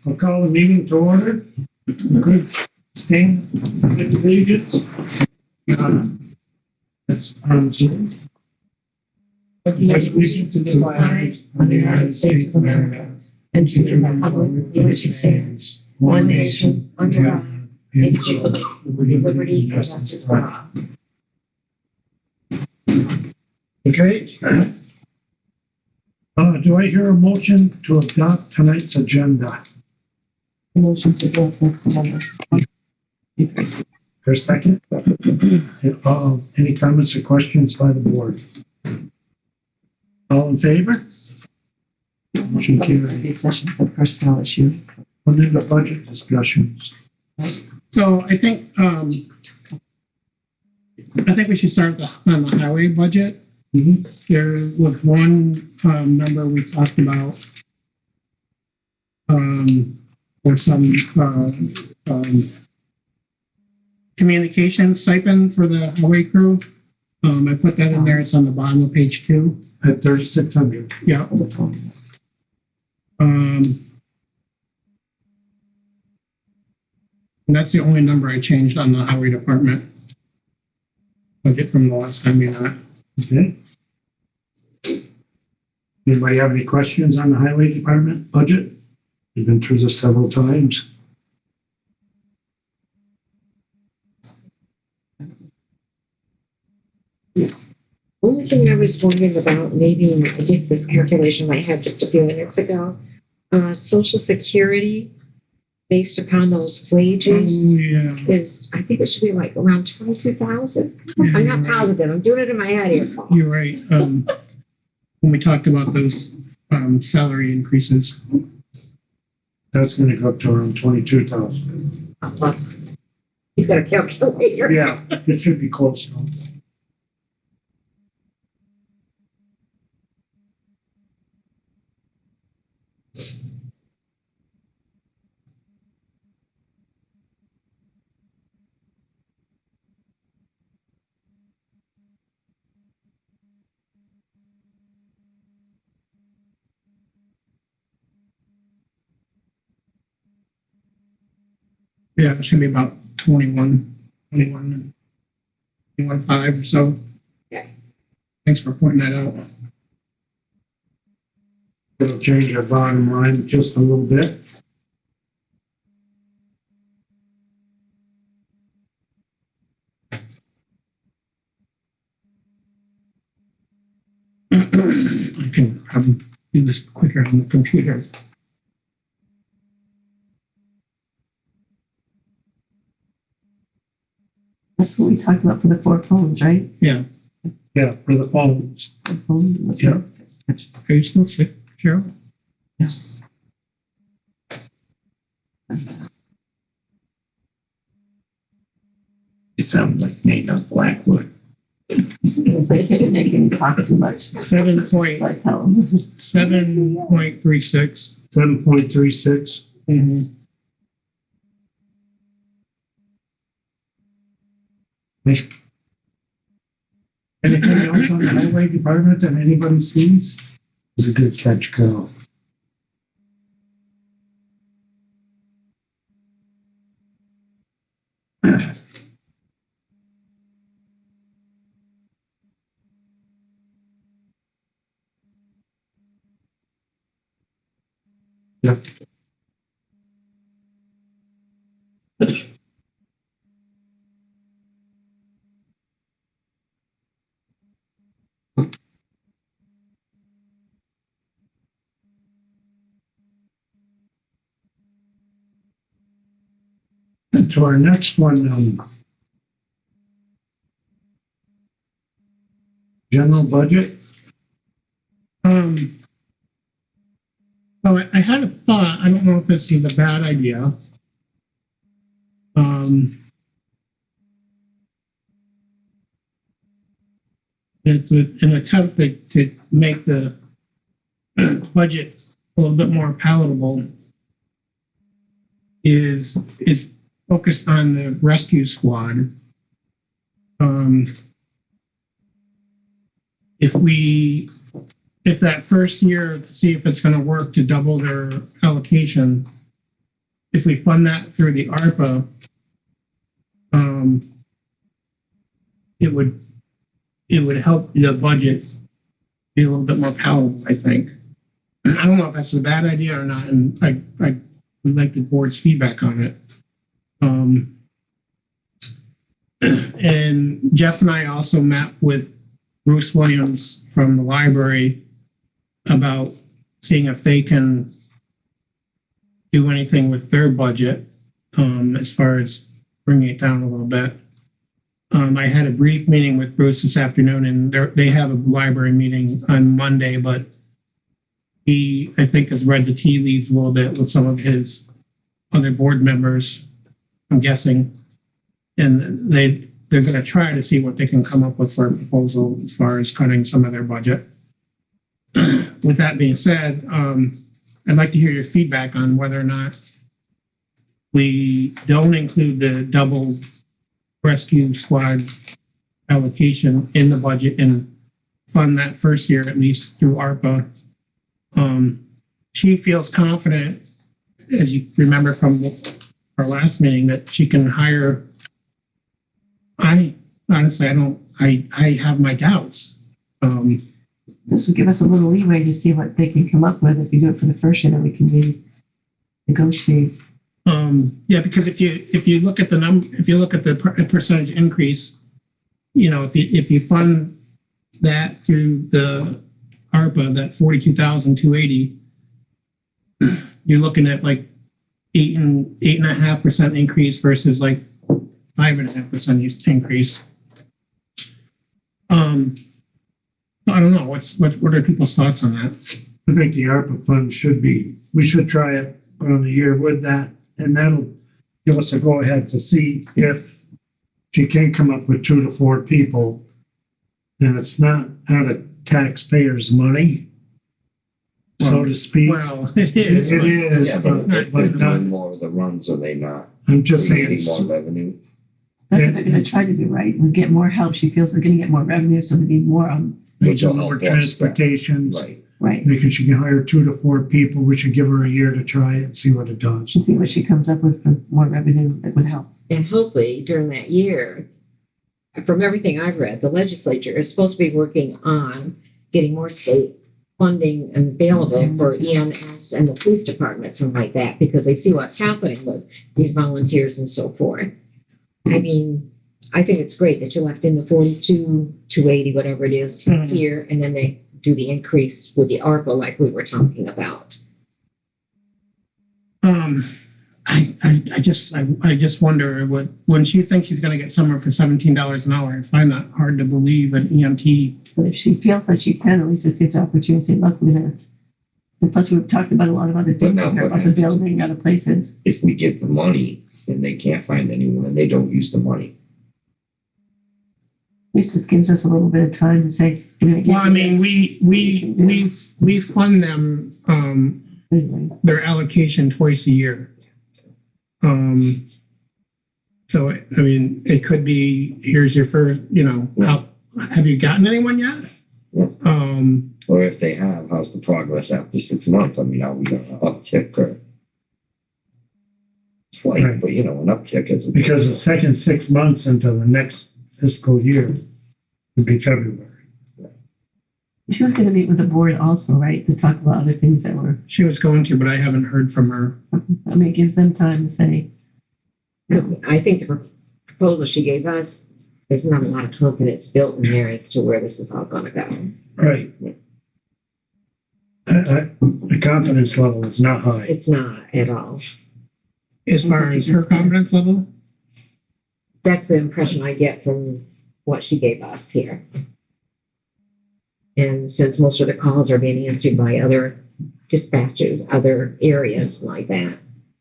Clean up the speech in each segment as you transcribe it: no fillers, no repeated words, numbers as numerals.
I'll call the meeting to order. Good stand, good allegiance. That's on Zoom. Allegiance to the flag of the United States of America and to the republic for which it stands, one nation, under God, indivisible, with liberty and justice for all. Okay. Do I hear a motion to adopt tonight's agenda? Motion to adopt next agenda. For a second? Any comments or questions by the board? All in favor? Motion carried. A session for personnel issue. We'll do the budget discussions. So I think we should start on the highway budget. Mhm. There was one number we talked about for some communication stipend for the highway crew. I put that in there. It's on the bottom of page 2. At 3,600. Yeah. And that's the only number I changed on the highway department budget from the last time we met. Okay. Anybody have any questions on the highway department budget? We've been through this several times. Only thing I was wondering about, maybe I did this calculation I had just a few minutes ago, Social Security based upon those wages Yeah. is, I think it should be like around 22,000. I'm not positive. I'm doing it in my head here, Paul. You're right. When we talked about those salary increases. That's gonna go up to around 22,000. He's got a calculator. Yeah, it should be close though. Yeah, it should be about 21.5 or so. Okay. Thanks for pointing that out. It'll change our bottom line just a little bit. I can probably do this quicker on the computer. That's what we talked about for the 4 phones, right? Yeah. Yeah, for the phones. 4 phones. Yeah. Are you still sick, Cheryl? Yes. You sound like Nina Blackwood. I can talk too much. 7.36. So I tell them. 7.36. Mm-hmm. Anything else on the highway department that anybody sees? It's a good catch, Carol. Yep. And to our next one, general budget. Oh, I had a thought. I don't know if this is a bad idea. It's an attempt to make the budget a little bit more palatable. Is focused on the rescue squad. If that first year, to see if it's going to work to double their allocation, if we fund that through the ARPA, it would help the budget be a little bit more palatable, I think. And I don't know if that's a bad idea or not, and I would like the board's feedback on it. And Jeff and I also met with Bruce Williams from the library about seeing if they can do anything with their budget, as far as bringing it down a little bit. I had a brief meeting with Bruce this afternoon, and they have a library meeting on Monday, but he, I think, has read the tea leaves a little bit with some of his other board members, I'm guessing. And they're going to try to see what they can come up with for a proposal as far as cutting some of their budget. With that being said, I'd like to hear your feedback on whether or not we don't include the double rescue squad allocation in the budget and fund that first year, at least through ARPA. She feels confident, as you remember from our last meeting, that she can hire. I honestly, I have my doubts. This would give us a little leeway to see what they can come up with. If you do it for the first year, then we can negotiate. Yeah, because if you look at the if you look at the percentage increase, if you fund that through the ARPA, that 42,280, you're looking at like 8.5% increase versus like 5.5% increase. I don't know. What are people's thoughts on that? I think the ARPA fund we should try it on the year with that, and that'll give us a go ahead to see if she can come up with 2 to 4 people, and it's not out of taxpayers' money, so to speak. Well, it is. It is, Yeah, but but if they're not, doing more of the runs, are they not I'm just saying, creating more revenue? That's what they're going to try to do, right? We get more help. She feels they're going to get more revenue, so they need more on. they Which do will more help offset. transportations, Right. Right. because she can hire 2 to 4 people. We should give her a year to try it and see what it does. To see what she comes up with for more revenue that would help. And hopefully during that year, from everything I've read, the legislature is supposed to be working on getting more state funding available for EMS and the police departments and like that, because they see what's happening with these volunteers and so forth. I mean, I think it's great that you left in the 42,280, whatever it is Mhm. here, and then they do the increase with the ARPA like we were talking about. I just wonder when she thinks she's going to get somewhere for $17 an hour. I find that hard to believe an EMT. But if she feels that she can, at least this gives her opportunity to say, look, we're gonna. And plus, we've talked about a lot of other things, now what about the happens? building, other places. If we get the money and they can't find anyone and they don't use the money. At least this gives us a little bit of time to say, we're gonna give Well, I you mean, this. we fund them Anyway, their allocation twice a year. So I mean, it could be, here's your first, have you gotten anyone yet? Yeah. Or if they have, how's the progress after 6 months? I mean, are we going to uptick or slight, Right. but an uptick is Because the second 6 months into the next fiscal year would be February. she was gonna meet with the board also, right, to talk about other things that were, She was going to, but I haven't heard from her. I mean, it gives them time to say. Because I think the proposal she gave us, there's not a lot of confidence built in there as to where this is all going to go. Right. The confidence level is not high. It's not at all. As far as her confidence level, That's the impression I get from what she gave us here. And since most of the calls are being answered by other dispatchers, other areas like that.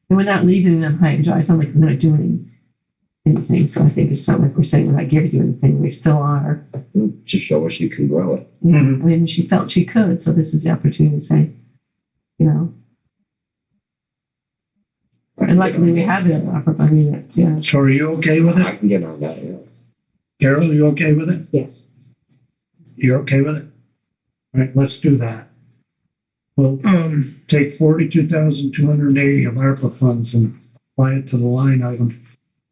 And we're not leaving them high and dry. It's not like we're not doing anything. So I think it's not like we're saying we're not giving you anything. We still are. Just show us you can grow it. Yeah. Mhm. I mean, she felt she could. So this is the opportunity to say, and luckily we have it. I mean, yeah. So are you okay with I it? can get on that. Yeah. Carol, are you okay with it? Yes. You're okay with it? All right, let's do that. We'll um, take 42,280 of ARPA funds and apply it to the line item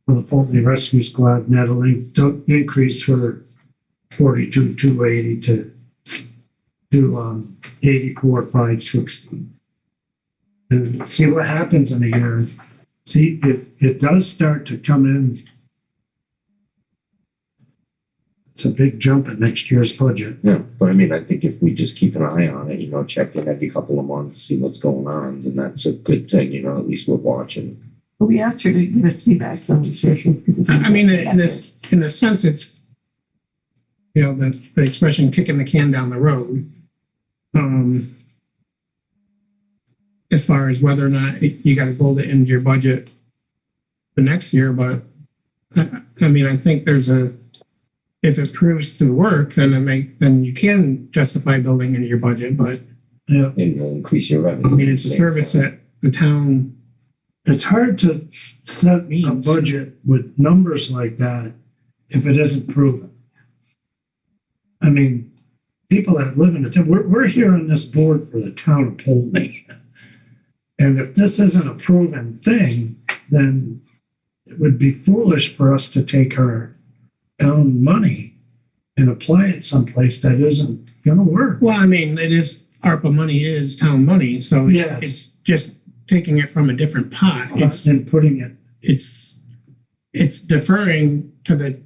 for the Poultney Rescue Squad, and that'll increase for 42,280 to 84,560. And see what happens in a year. See if it does start to come in. It's a big jump in next year's budget. Yeah, but I mean, I think if we just keep an eye on it, check in every couple of months, see what's going on, then that's a good thing, at least we're watching. But we asked her to give us feedback, so I'm sure she'll. I mean, in a sense, it's, the expression kicking the can down the road. As far as whether or not you got to build it into your budget for next year, but I mean, I think if it proves to work, then you can justify building into your budget, but Yeah, And you'll increase your I revenue. mean, it's a service that the town, it's hard to set a budget with numbers like that if it isn't proven. I mean, people that live in the town, we're here on this board for the town of Poultney. And if this isn't a proven thing, then it would be foolish for us to take our town money and apply it someplace that isn't gonna work. well, I mean, ARPA money is town money, so Yes. it's just taking it from a different pot. And putting it, It's deferring to the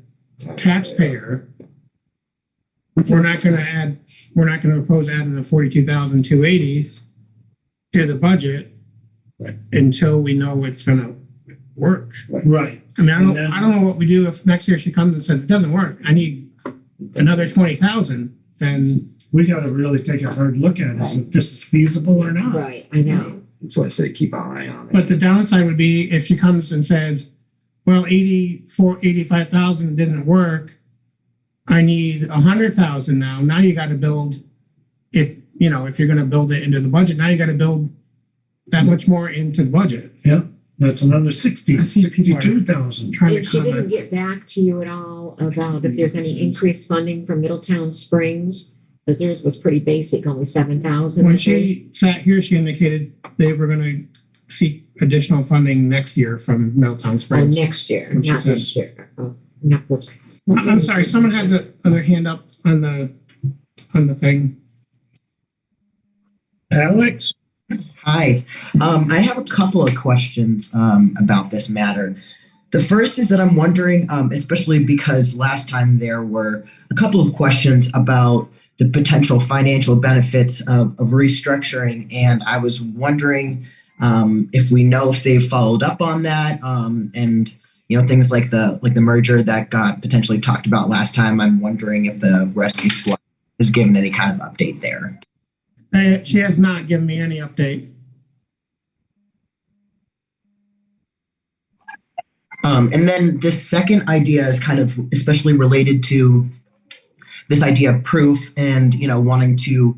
taxpayer. We're not gonna propose adding the 42,280 to the budget until we know it's gonna work. right, I mean, I don't know what we do if next year she comes and says it doesn't work. I need another 20,000. Then we gotta really take a hard look at it, if this is feasible or not. Right, I know. That's why I say keep an eye on it. but the downside would be if she comes and says, well, 85,000 didn't work. I need 100,000 now. Now you got to build, if you're going to build it into the budget, now you got to build that much more into the budget. Yeah, that's another 60, I see people are 62,000. Trying And to she didn't comment. get back to you at all about if there's any increased funding from Middletown Springs? Because theirs was pretty basic, only 7,000. When she sat here, she indicated they were going to seek additional funding next year from Middletown Oh, Springs. next year, What she not said. this year. Oh, not this. I'm sorry, someone has another hand up on the thing. Alex? Hi. I have a couple of questions about this matter. The first is that I'm wondering, especially because last time there were a couple of questions about the potential financial benefits of restructuring, and I was wondering if we know if they've followed up on that, and things like the merger that got potentially talked about last time. I'm wondering if the rescue squad has given any kind of update there. She has not given me any update. And then this second idea is kind of especially related to this idea of proof and, wanting to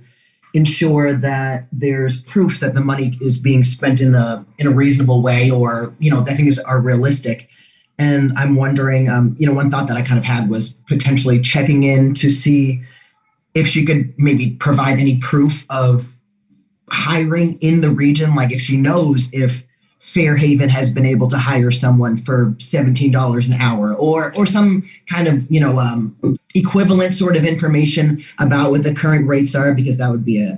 ensure that there's proof that the money is being spent in a reasonable way, or, that things are realistic. And I'm wondering, one thought that I kind of had was potentially checking in to see if she could maybe provide any proof of hiring in the region, like if she knows if Fairhaven has been able to hire someone for $17 an hour, or some kind of equivalent sort of information about what the current rates are, because that would be a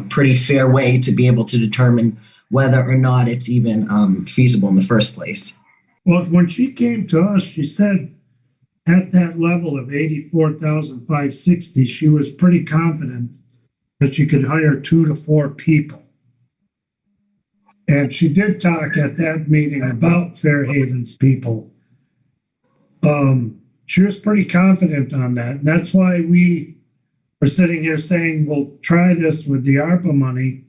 pretty fair way to be able to determine whether or not it's even feasible in the first place. Well, when she came to us, she said at that level of 84,560, she was pretty confident that she could hire 2 to 4 people. And she did talk at that meeting about Fairhaven's people. She was pretty confident on that. And that's why we are sitting here saying, we'll try this with the ARPA money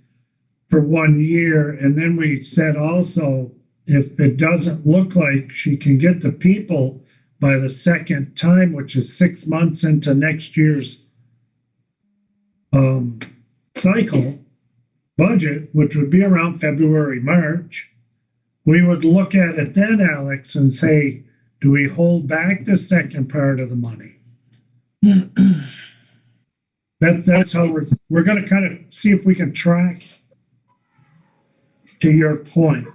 for 1 year. And then we said also, if it doesn't look like she can get the people by the second time, which is 6 months into next year's cycle budget, which would be around February, March, we would look at it then, Alex, and say, do we hold back the second part of the money? That's how we're going to kind of see if we can track to your point.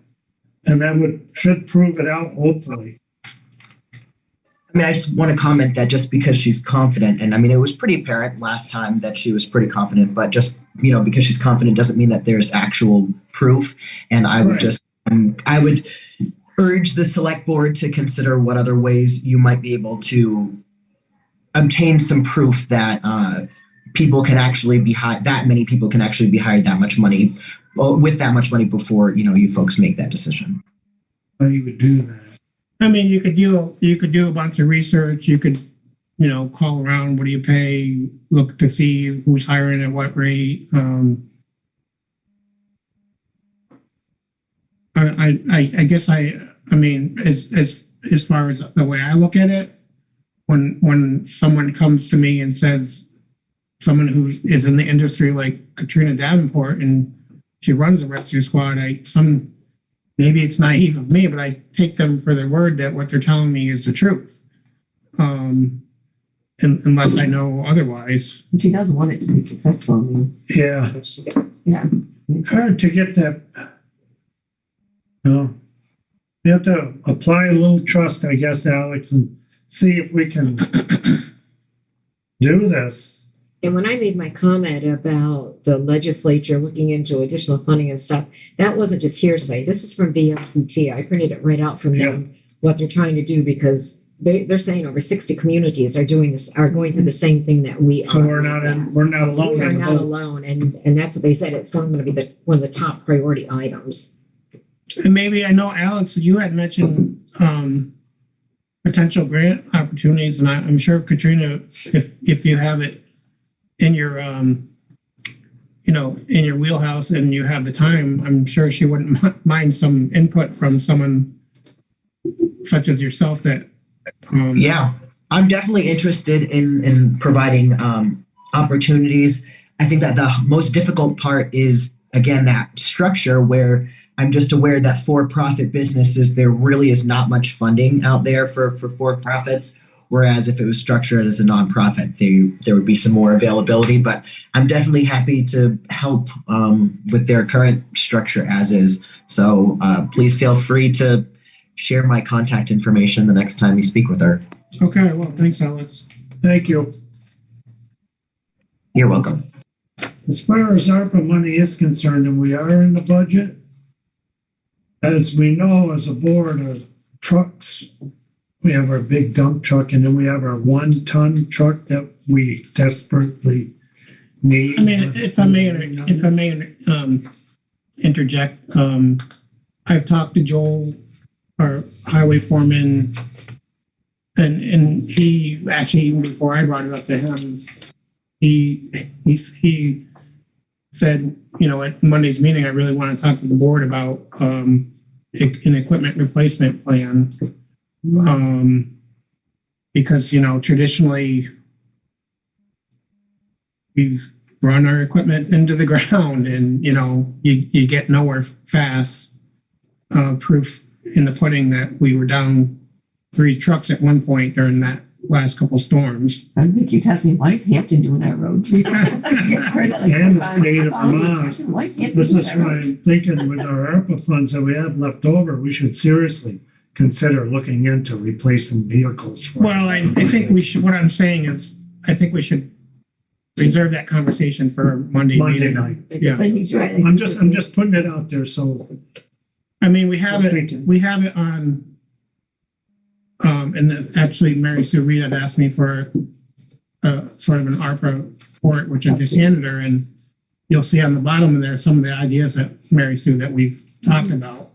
And that should prove it out, hopefully. I mean, I just want to comment that just because she's confident, and I mean, it was pretty apparent last time that she was pretty confident, but just, because she's confident doesn't mean that there's actual proof. And I would Right. just, I would urge the select board to consider what other ways you might be able to obtain some proof that people can actually be hired, that many people can actually be hired that much money, with that much money before, you folks make that decision. How you would do that. I mean, you could do a bunch of research. You could, call around. What do you pay? Look to see who's hiring at what rate. I guess I mean, as far as the way I look at it, when someone comes to me and says, someone who is in the industry like Katrina Davenport and she runs a rescue squad, maybe it's naive of me, but I take them for their word that what they're telling me is the truth. Unless I know otherwise. And she does want it to be successful. I mean, Yeah, yeah. hard to get that. No. You have to apply a little trust, I guess, Alex, and see if we can do this. And when I made my comment about the legislature looking into additional funding and stuff, that wasn't just hearsay. This is from VLCT. I printed it right out from them, what they're trying to do, because they're saying over 60 communities are going through the same thing that we are. So we're not alone. We are in the not boat. alone. And that's what they said. It's going to be one of the top priority items. And maybe I know, Alex, you had mentioned potential grant opportunities, and I'm sure Katrina, if you have it in your in your wheelhouse and you have the time, I'm sure she wouldn't mind some input from someone such as yourself that. Yeah, I'm definitely interested in providing opportunities. I think that the most difficult part is, again, that structure where I'm just aware that for-profit businesses, there really is not much funding out there for for-profits. Whereas if it was structured as a nonprofit, there would be some more availability. But I'm definitely happy to help with their current structure as is. So please feel free to share my contact information the next time you speak with her. Okay, well, thanks, Alex. Thank you. You're welcome. As far as ARPA money is concerned, and we are in the budget, as we know, as a board of trucks, we have our big dump truck, and then we have our 1-ton truck that we desperately need. I mean, if I may interject, I've talked to Joel, our highway foreman, and he actually, even before I brought it up to him, he said, at Monday's meeting, I really want to talk to the board about an equipment replacement plan. Because, traditionally we've run our equipment into the ground and, you get nowhere fast. Proof in the pudding that we were down 3 trucks at one point during that last couple storms. I think he's asking, why is Hampton doing our roads? And the state of Vermont. Why is Hampton This doing is our why roads? I'm thinking with our ARPA funds that we have left over, we should seriously consider looking into replacing vehicles. Well, I think we should, what I'm saying is, I think we should reserve that conversation for Monday meeting. night. Yeah. But he's right. I'm just putting it out there, so. I mean, we have Just it, thinking. we have it on, and actually Mary Sue Reed had asked me for sort of an ARPA report, which I just handed her, and you'll see on the bottom of there some of the ideas that Mary Sue that we've talked about.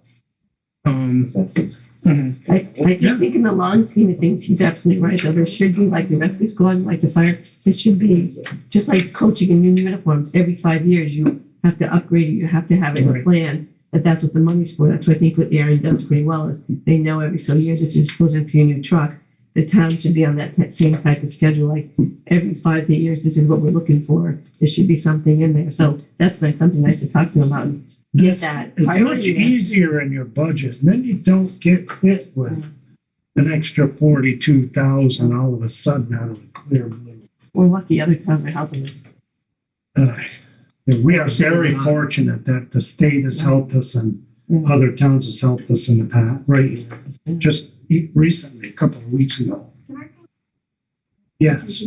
I just think in the long scheme of things, he's absolutely right. Though there should be, like the rescue squad, like the fire, it should be just like coaching in new uniforms. Every 5 years, you have to upgrade it. You have to have it in a Right. plan. That's what the money's for. That's what I think what Aaron does pretty well is they know every so year this is goes in for your new truck. The town should be on that same type of schedule. Like every 5 to 8 years, this is what we're looking for. There should be something in there. So that's nice, something nice to talk to him about. And get that It's much priority list. easier in your budget, and then you don't get hit with an extra 42,000 all of a sudden out of the clear blue. We're lucky other towns are helping us. Uh, We are very fortunate that the state has helped us, and other towns has helped us in the past, right? Just recently, a couple of weeks ago. Can I Yes,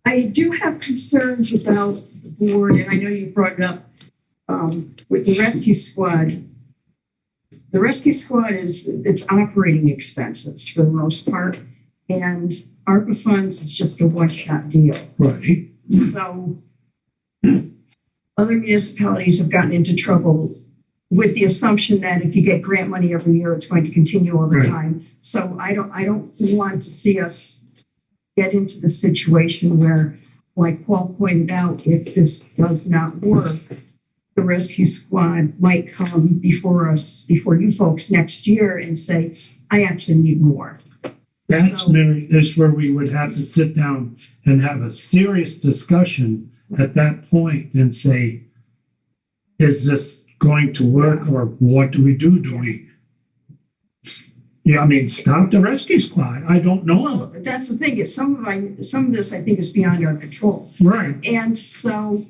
I do have concerns about the board, and I know you brought it up, with the rescue squad. The rescue squad it's operating expenses for the most part, and ARPA funds is just a one-shot deal. right. So other municipalities have gotten into trouble with the assumption that if you get grant money every year, it's going to continue all the Right. time. So I don't want to see us get into the situation where, like Paul pointed out, if this does not work, the rescue squad might come before us, before you folks next year and say, I actually need more. That's So- Mary, that's where we would have to sit down and have a serious discussion at that point and say, is this going to work or what do we do? Do we, yeah, I mean, stop the rescue squad? I don't know. Well, that's the thing, is some of this I think is beyond our control. Right, And so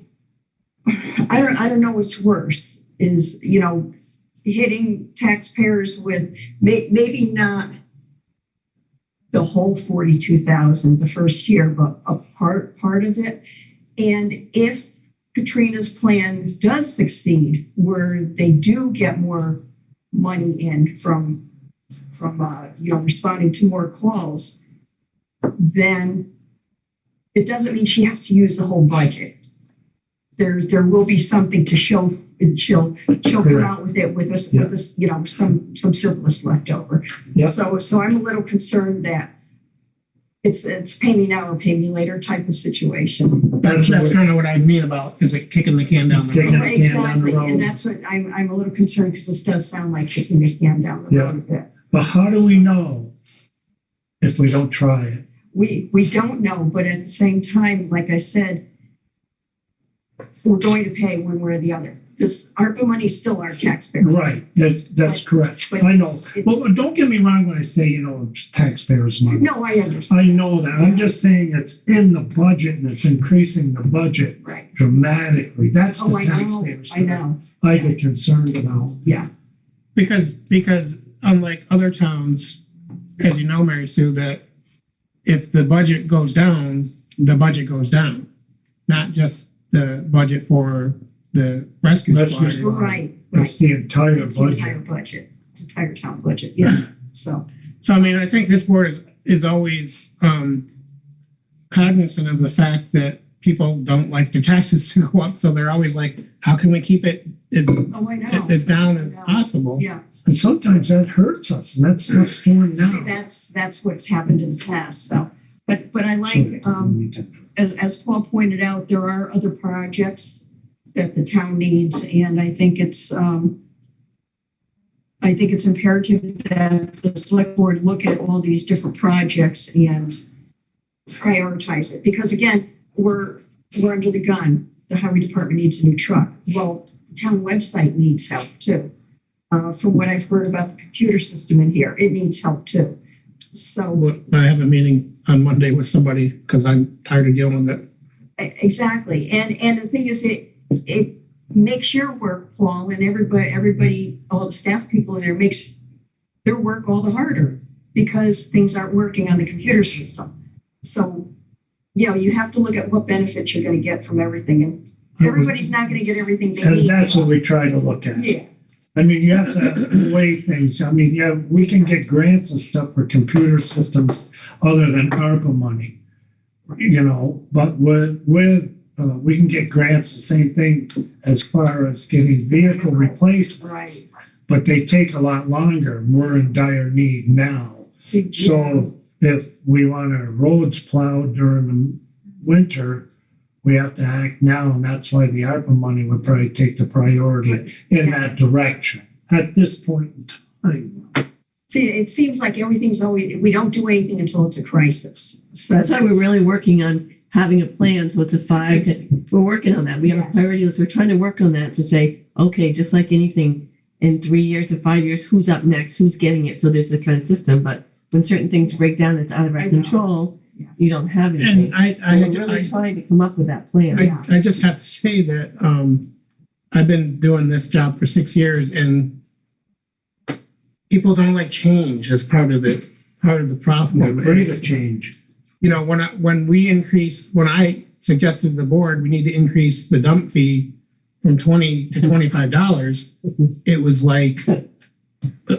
I don't know what's worse is, hitting taxpayers with maybe not the whole 42,000 the first year, but a part of it. And if Katrina's plan does succeed, where they do get more money in from responding to more calls, then it doesn't mean she has to use the whole budget. There will be something to show. She'll come out with it with us, some surplus left over. Yeah. So I'm a little concerned that it's pay me now or pay me later type of situation. That's kind of what I mean about, is it kicking the can down It's the kicking road? the can down the Exactly, road. and that's what I'm a little concerned, because this does sound like kicking the can down the road a bit. but how do we know if we don't try it? We don't know, but at the same time, like I said, we're going to pay one way or the other. This ARPA money is still our taxpayer. Right, that's correct. But I know. it's- Well, don't get me wrong when I say, it's taxpayers' money. No, I understand. I know that. I'm just saying it's in the budget and it's increasing the budget Right. dramatically. That's the Oh, I know, taxpayers. I know. I get concerned about. Yeah, Because unlike other towns, as you know, Mary Sue, that if the budget goes down, the budget goes down, not just the budget for the rescue Rescue squad. squad. right, It's right. the entire It's the entire budget. budget. It's the entire town budget, yeah. So, So, I mean, I think this board is always cognizant of the fact that people don't like their taxes to go up, so they're always like, how can we keep it as I know. as down as possible? Yeah. And sometimes that hurts us, and that's what's going See, now. that's what's happened in the past, so. But I like, as Paul pointed out, there are other projects that the town needs, and I think it's imperative that the select board look at all these different projects and prioritize it, because again, we're under the gun. The highway department needs a new truck. Well, the town website needs help too. From what I've heard about the computer system in here, it needs help too. So I have a meeting on Monday with somebody because I'm tired of dealing with it. exactly, and the thing is, it makes your work, Paul, and everybody, all the staff people in there, makes their work all the harder because things aren't working on the computer system. So, you have to look at what benefits you're going to get from everything, and everybody's not going to get everything they And need. that's what we try to look at. Yeah, I mean, you have to weigh things. I mean, yeah, we can get grants and stuff for computer systems other than ARPA money, but we can get grants, the same thing as far as getting vehicle replacements, right. but they take a lot longer. We're in dire need now. See, So if we want our roads plowed during the winter, we have to act now, and that's why the ARPA money would probably take the priority in that direction at this point in time. See, it seems like everything's always, we don't do anything until it's a crisis. So That's why we're really working on having a plan. So it's a we're working on that. We have a Yes. priority list. We're trying to work on that to say, okay, just like anything, in 3 years or 5 years, who's up next? Who's getting it? So there's the kind of system. But when certain things break down, it's out of our I know. control. Yeah. You don't have anything. And We're really trying to come up with that plan. Yeah. I just have to say that I've been doing this job for 6 years, and people don't like change as part of the problem. We're free to change. You know, when I suggested to the board we need to increase the dump fee from $20 to $25, it was like,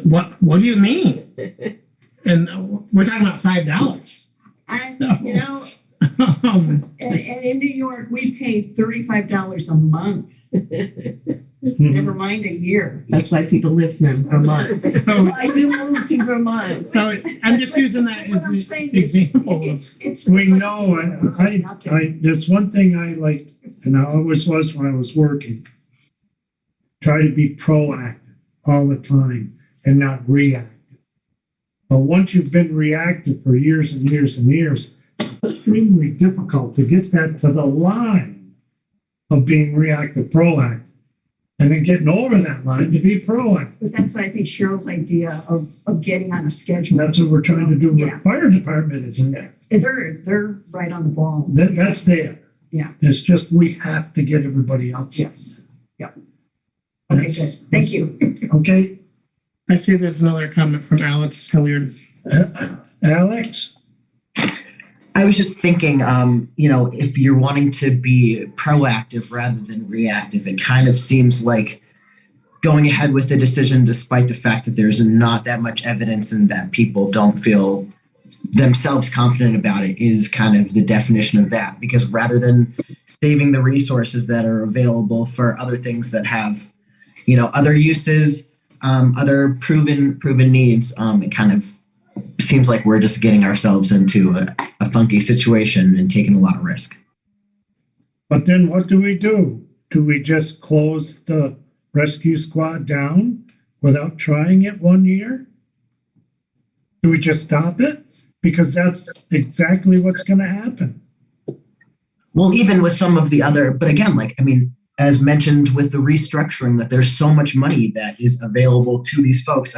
what do you mean? And we're talking about $5. You know, and in New York, we pay $35 a month. Never mind a year. That's why people live here in Vermont. Why you moved to Vermont? So I'm just using that What I'm as saying an is, example. it's We like- know, there's one thing I like, and I always was when I was working. Try to be proactive all the time and not reactive. But once you've been reactive for years and years and years, it's extremely difficult to get that to the line of being reactive, proactive. And then getting over that line to be proactive. But that's, I think, Cheryl's idea of getting on a schedule. That's what we're trying to do with Yeah. the fire department, isn't it? They're right on the ball. That's there. Yeah. It's just we have to get everybody else. Yes. Yep. Okay, good. Thank you. Okay, I see there's another comment from Alex Hilliard. Alex? I was just thinking, if you're wanting to be proactive rather than reactive, it kind of seems like going ahead with the decision despite the fact that there's not that much evidence and that people don't feel themselves confident about it is kind of the definition of that. Because rather than saving the resources that are available for other things that have, other uses, other proven needs, it kind of seems like we're just getting ourselves into a funky situation and taking a lot of risk. But then what do? Do we just close the rescue squad down without trying it 1 year? Do we just stop it? Because that's exactly what's going to happen. Well, even with some of the other, but again, as mentioned with the restructuring, that there's so much money that is available to these folks.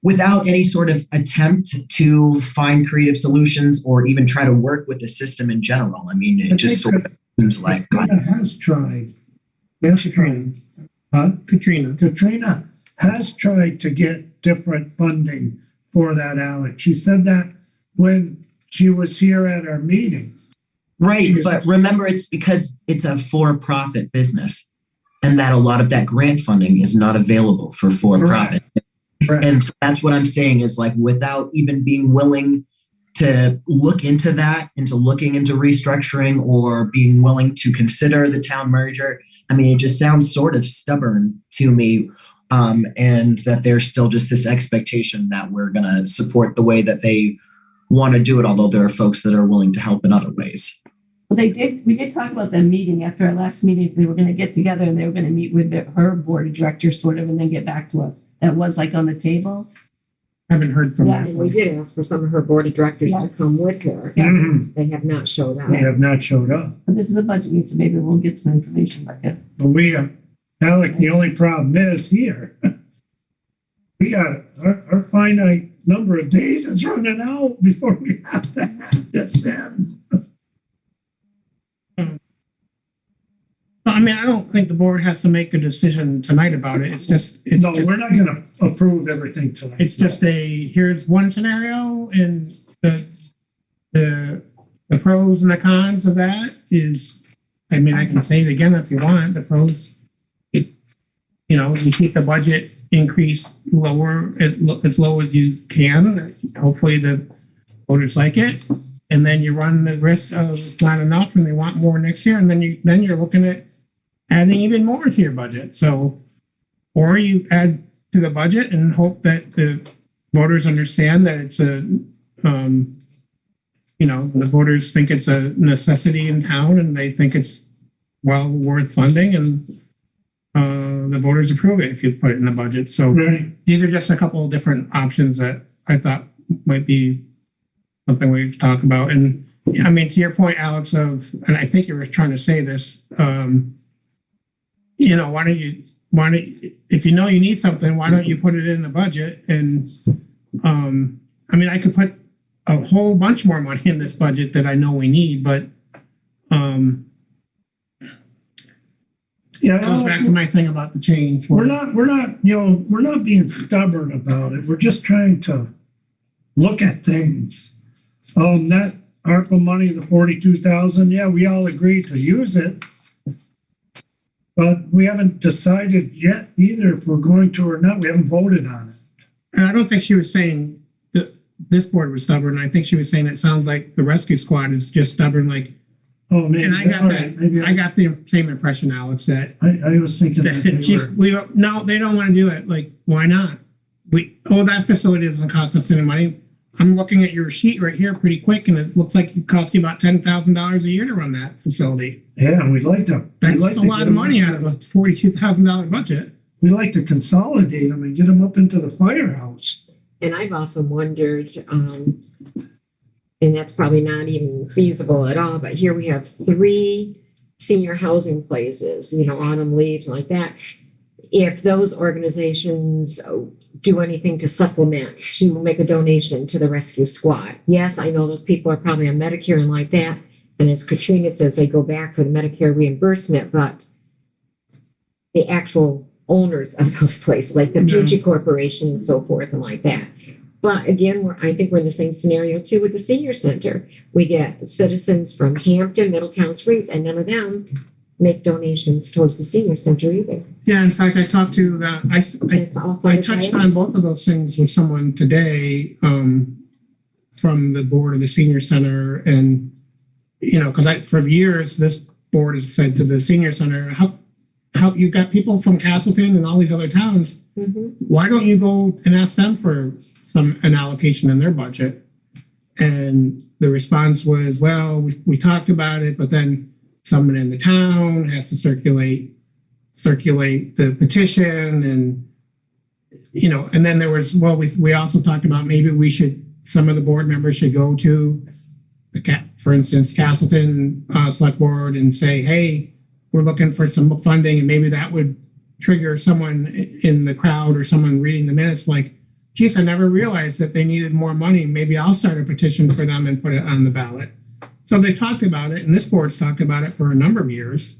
Without any sort of attempt to find creative solutions or even try to work with the system in general. It just sort of seems like. Katrina has tried. Yes, Katrina has tried to get different funding for that, Alex. She said that when she was here at our meeting. Right, but remember, it's because it's a for-profit business, and that a lot of that grant funding is not available for for-profit. Correct. And so that's what I'm saying is without even being willing to look into that, into looking into restructuring or being willing to consider the town merger. It just sounds sort of stubborn to me. And that there's still just this expectation that we're going to support the way that they want to do it, although there are folks that are willing to help in other ways. Well, we did talk about that meeting after our last meeting. They were going to get together and they were going to meet with her board of directors sort of, and then get back to us. That was on the table. Haven't heard from Yeah. her. And we did ask for some of her board of directors to Yes. come with her. Mhm. They have not showed up. They have not showed up. But this is a budget meeting, so maybe we'll get some information about it. But Alec, the only problem is here. We got our finite number of days is running out before we have to have this then. I don't think the board has to make a decision tonight about it. No, we're not going to approve everything tonight. It's just here's one scenario, and the pros and the cons of that is, I can say it again if you want. The pros, you keep the budget increase lower, as low as you can. Hopefully the voters like it, and then you run the risk of it's not enough and they want more next year, and then you're looking at adding even more to your budget. So, or you add to the budget and hope that the voters understand that it's the voters think it's a necessity in town and they think it's well worth funding, and the voters approve it if you put it in the budget. So Right. these are just a couple of different options that I thought might be something we could talk about. And to your point, Alex, and I think you were trying to say this, why don't you, if you know you need something, why don't you put it in the budget? And I could put a whole bunch more money in this budget that I know we need, but Yeah, Goes back to my thing about the change. we're not, we're not being stubborn about it. We're just trying to look at things. That ARPA money, the 42,000, yeah, we all agreed to use it. But we haven't decided yet either if we're going to or not. We haven't voted on it. And I don't think she was saying that this board was stubborn. I think she was saying it sounds like the rescue squad is just stubborn, like, Oh, maybe. and I got all that, right, maybe I got the same impression, Alex, that I was thinking that they she's, were, no, they don't want to do it. Like, why not? That facility doesn't cost us any money. I'm looking at your sheet right here pretty quick, and it looks like it costs you about $10,000 a year to run that facility. yeah, and we'd like to. That's we'd like a to lot get of them money up- out of a $42,000 budget. We like to consolidate them and get them up into the firehouse. And I've often wondered, and that's probably not even feasible at all, but here we have 3 senior housing places, Autumn Leaves and like that. If those organizations do anything to supplement, she will make a donation to the rescue squad. Yes, I know those people are probably on Medicare and like that. And as Katrina says, they go back for the Medicare reimbursement, but the actual owners of those places, like the Peachy Corporation and so forth and like that. But again, I think we're in the same scenario too with the senior center. We get citizens from Hampton, Middletown Springs, and none of them make donations towards the senior center either. Yeah, in fact, I talked to It's all I funded by touched on us. both of those things with someone today from the board of the senior center, and because for years this board has said to the senior center, how you got people from Castleton and all these other towns, Mhm. why don't you go and ask them for an allocation in their budget? And the response was, well, we talked about it, but then someone in the town has to circulate the petition, and and then there was, well, we also talked about maybe some of the board members should go to for instance, Castleton Select Board and say, hey, we're looking for some funding, and maybe that would trigger someone in the crowd or someone reading the minutes like, geez, I never realized that they needed more money. Maybe I'll start a petition for them and put it on the ballot. So they talked about it, and this board's talked about it for a number of years.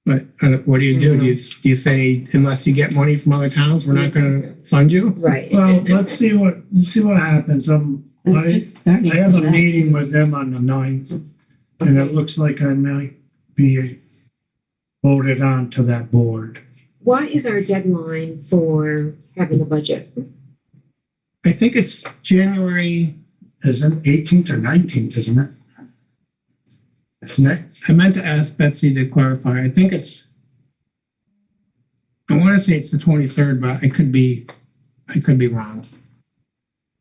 But what do you do? Do you say, unless you get money from other towns, we're not going to fund you? Right. Well, let's see what happens. It's just starting. I have a meeting with them on the 9th, and it looks like I might be voted on to that board. What is our deadline for having the budget? I think it's January. Isn't 18th or 19th, isn't it? Isn't it? I meant to ask Betsy to clarify. I think I want to say it's the 23rd, but I could be wrong.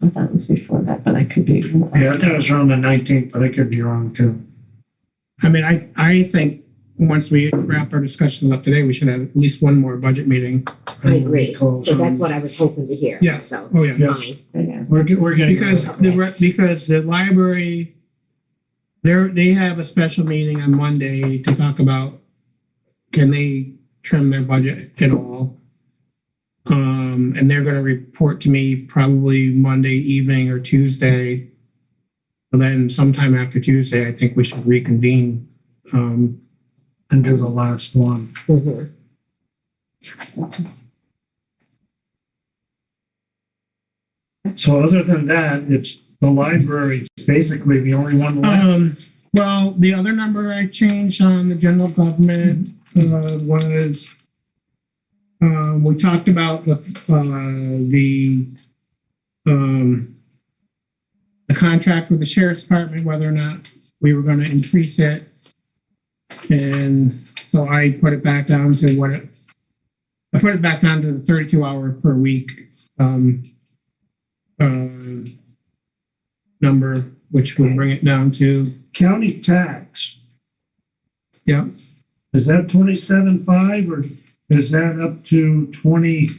I thought it was before that, but I could be. Yeah, I thought it was around the 19th, but I could be wrong too. I mean, I think once we wrap our discussions up today, we should have at least one more budget meeting. I agree. So Close on- that's what I was hoping to hear. Yeah. So, Oh, yeah. fine. Yeah. We're getting. Because the library, they have a special meeting on Monday to talk about, can they trim their budget at all? And they're going to report to me probably Monday evening or Tuesday. And then sometime after Tuesday, I think we should reconvene. And do the last one. Mhm. So other than that, it's the library is basically the only one left. Well, the other number I changed on the general government was we talked about the contract with the sheriff's department, whether or not we were going to increase it, and so I put it back down to I put it back down to the 32-hour per week number, which would bring it down to, County tax, yeah. is that 27.5 or is that up to 20?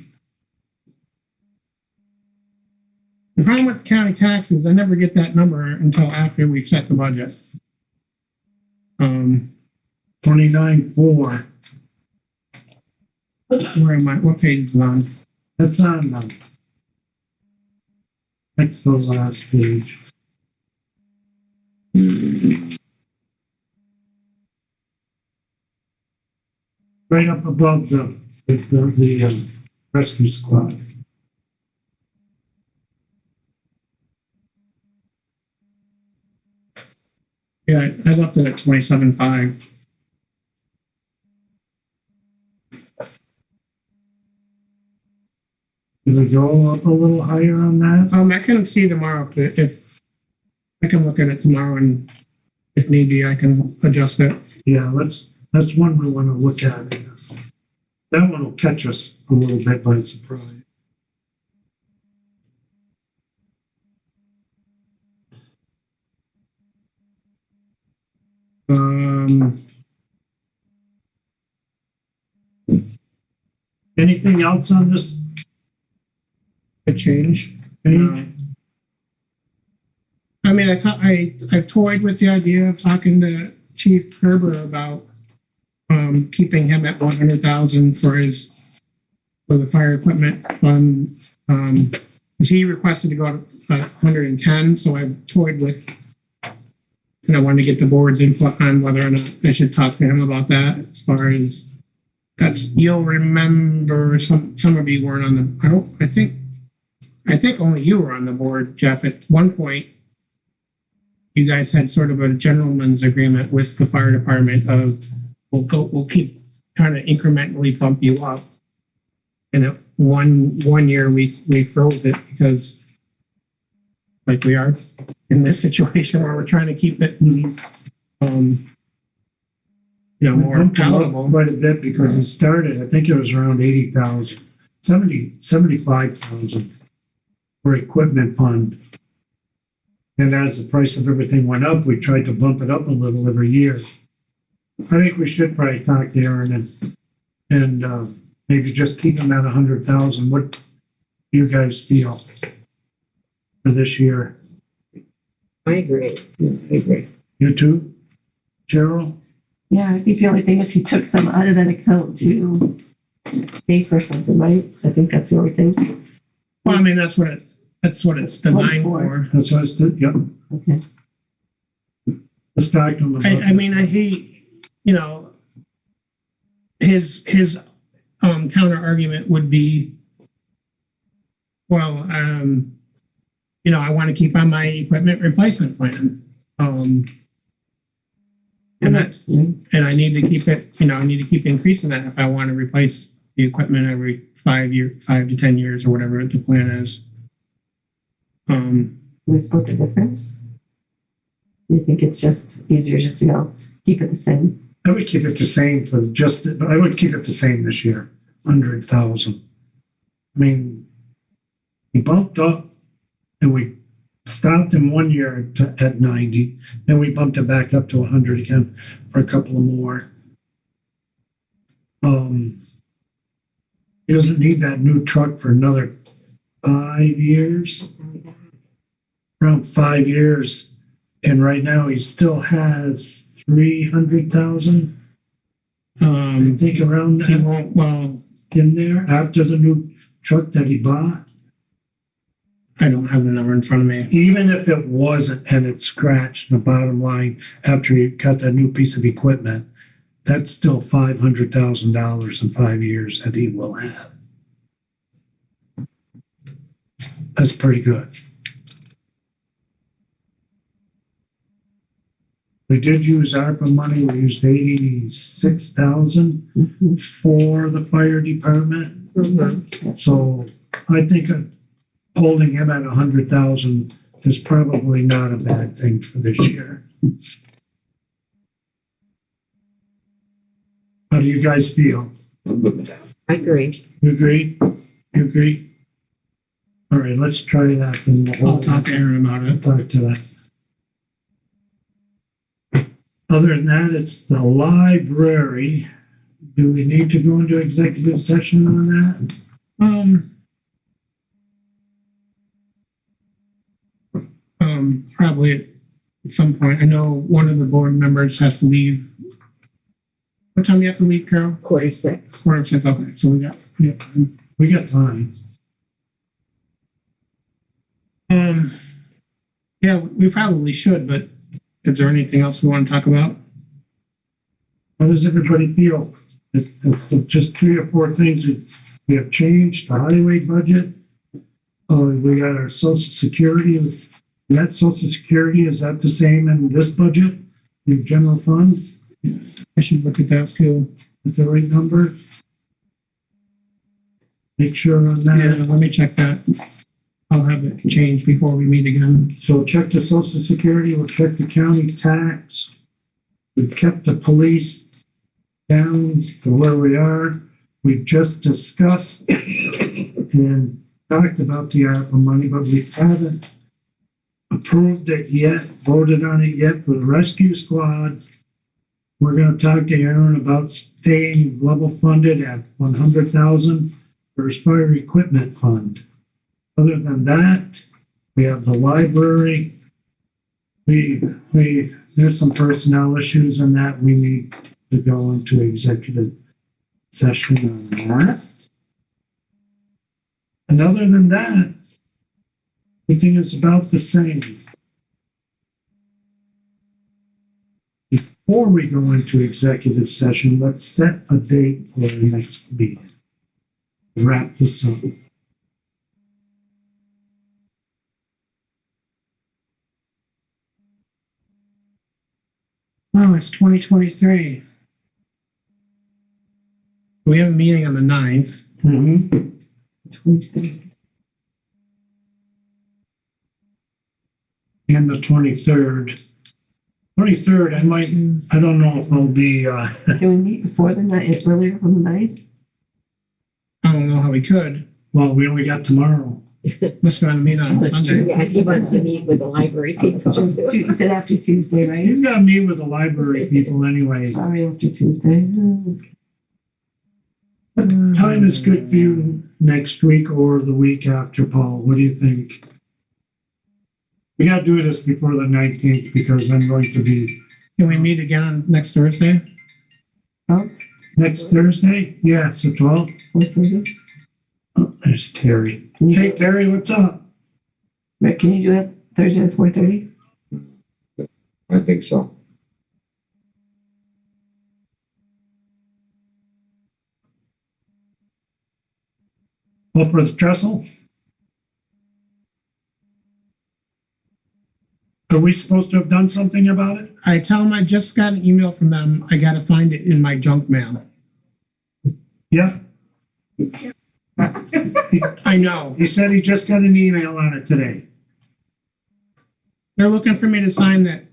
The problem with county taxes, I never get that number until after we've set the budget. 29.4. Where am I? What page is it on? That's on that's the last page. right up above the rescue squad. Yeah, I left it at 27.5. Did we go up a little higher on that? I can see tomorrow if I can look at it tomorrow and if need be, I can adjust it. Yeah, that's one we want to look at. That one will catch us a little bit by surprise. Anything else on this A change. page? I mean, I've toyed with the idea of talking to Chief Kerber about keeping him at 100,000 for the fire equipment fund. 'Cause he requested to go to 110, so I've toyed with, I wanted to get the board's input on whether or not I should talk to him about that. As far as you'll remember, some of you weren't on the. I think only you were on the board, Jeff. At one point, you guys had sort of a gentleman's agreement with the fire department of we'll keep trying to incrementally bump you up. And at one year we froze it because like we are in this situation where we're trying to keep it more Bumped them up palatable. quite a bit because it started, I think it was around 80,000, 75,000 for equipment fund. And as the price of everything went up, we tried to bump it up a little every year. I think we should probably talk to Aaron and maybe just keep him at 100,000. What do you guys feel for this year? I agree. Yeah, I agree. You too, Cheryl? Yeah, I think the only thing is he took some out of that account to pay for something, right? I think that's the only thing. Well, I mean that's what it's designed for. That's what I said, yep. Okay. Let's talk to him about I mean, his counter argument would be, well, I want to keep on my equipment replacement plan. And I need to keep it, I need to keep increasing that if I want to replace the equipment every 5 to 10 years or whatever the plan is. We split the difference. You think it's just easier just to keep it the same? I would keep it the same I would keep it the same this year, 100,000. I mean, we bumped up and we stopped in 1 year at 90, then we bumped it back up to 100 again for a couple of more. He doesn't need that new truck for another 5 years, around 5 years. And right now he still has 300,000. I think around He that won't, in there after the new truck that he bought. I don't have the number in front of me. Even if it wasn't and it scratched the bottom line after he got that new piece of equipment, that's still $500,000 in 5 years that he will have. That's pretty good. We did use ARPA money. We used 86,000 for the fire department. So I think holding him at 100,000 is probably not a bad thing for this year. How do you guys feel? I'm good with that. I agree. You agree? You agree? All right, let's try that. And I'll talk to Aaron about it. Talk to that. Other than that, it's the library. Do we need to go into executive session on that? Probably at some point. I know one of the board members has to leave. What time do you have to leave, Carol? 46. 4:06. Okay, so We got time. Yeah, we probably should, but is there anything else we want to talk about? How does everybody feel It's just 3 or 4 things we have changed. The highway budget. We got our social security. That social security, is that the same in this budget? In general funds? I should look at that too. Is the right number? Make sure on Yeah, that. let me check that. I'll have it changed before we meet again. So check the social security, we'll check the county tax. We've kept the police down to where we are. We've just discussed and talked about the ARPA money, but we haven't approved it yet, voted on it yet for the rescue squad. We're gonna talk to Aaron about staying level funded at 100,000 for his fire equipment fund. Other than that, we have the library. There's some personnel issues in that we need to go into executive session on that. And other than that, everything is about the same. Before we go into executive session, let's set a date for the next meeting. Wrap this up. Oh, it's 2023. We have a meeting on the 9th. And the 23rd. 23rd, I don't know if I'll be, Can we meet before the night, earlier from the night? I don't know how we could. well, we only got tomorrow. Let's go and meet on That's Sunday. true. Yeah, he wants to meet with the library people. You said after Tuesday, right? He's got to meet with the library people anyway. Sorry, after Tuesday. What time is good for you next week or the week after, Paul? What do you think? We got to do this before the 19th because I'm going to be Can we meet again on next Thursday? Oh, next Thursday. Yeah, so 12. 4:30. Oh, there's Terry. Can you, Hey, Terry, what's up? Rick, can you do it Thursday at 4:30? I think so. Up with Trestle? Are we supposed to have done something about it? I tell them I just got an email from them. I got to find it in my junk mail. Yeah. I know. He said he just got an email on it today. They're looking for me to sign that.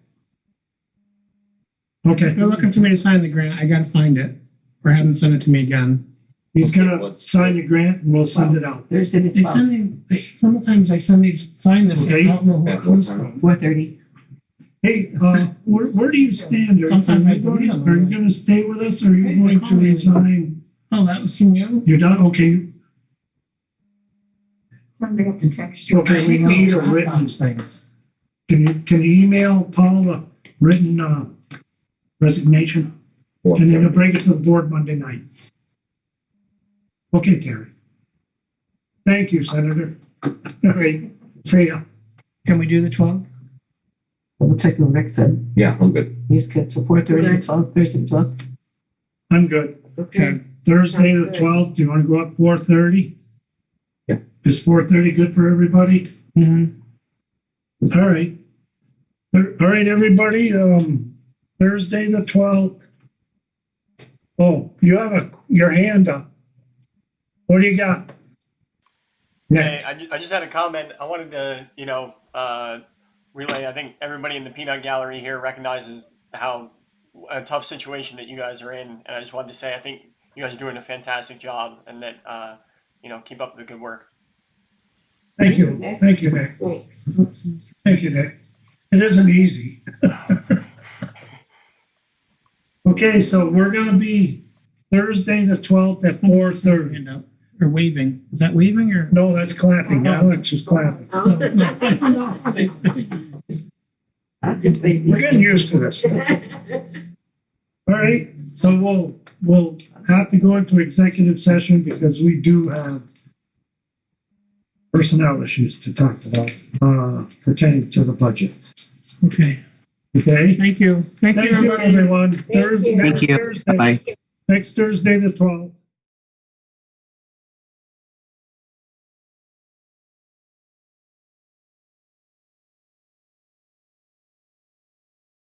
Okay. They're looking for me to sign the grant. I got to find it or have them send it to me again. He's gonna sign the grant and we'll send it out. Thursday the They 12th, send me, sometimes I send these, sign this. Okay. I don't know what it comes from. 4:30. Hey, where do you stand? Sometimes I Are do. you gonna stay with us or are you going to resign? Oh, that was from you? You're done? Okay. Somebody have to text you. Okay, we need a written, These things. can you email Paul a written, resignation? And then he'll bring it to the board Monday night. Okay, Terry. Thank you, Senator. All right, see ya. Can we do the 12th? We'll check what Rick said. Yeah, I'm good. He's good. So 4:30 to 12, Thursday the 12th. I'm good. Okay. Thursday Sounds the good. 12th, do you want to go up 4:30? Yeah. Is 4:30 good for everybody? Mm-hmm. All right. All right, everybody, Thursday the 12th. Oh, you have your hand up. What do you got? Hey, I just had a comment. I wanted to, relay. I think everybody in the peanut gallery here recognizes how a tough situation that you guys are in, and I just wanted to say I think you guys are doing a fantastic job, and that keep up the good work. Thank you. Thank you, Nick. Thanks. Thank you, Nick. It isn't easy. Okay, so we're gonna be Thursday the 12th at 4:30. Hand up. Or waving. Is that waving or? No, that's clapping. Alex is clapping. We're getting used to this. All right, so we'll have to go into executive session because we do have personnel issues to talk about pertaining to the budget. Okay. Okay? Thank you. Thank you, Thank you, everybody. everyone. Thank you. Thank you. Thursday. Bye. next Thursday, the 12th,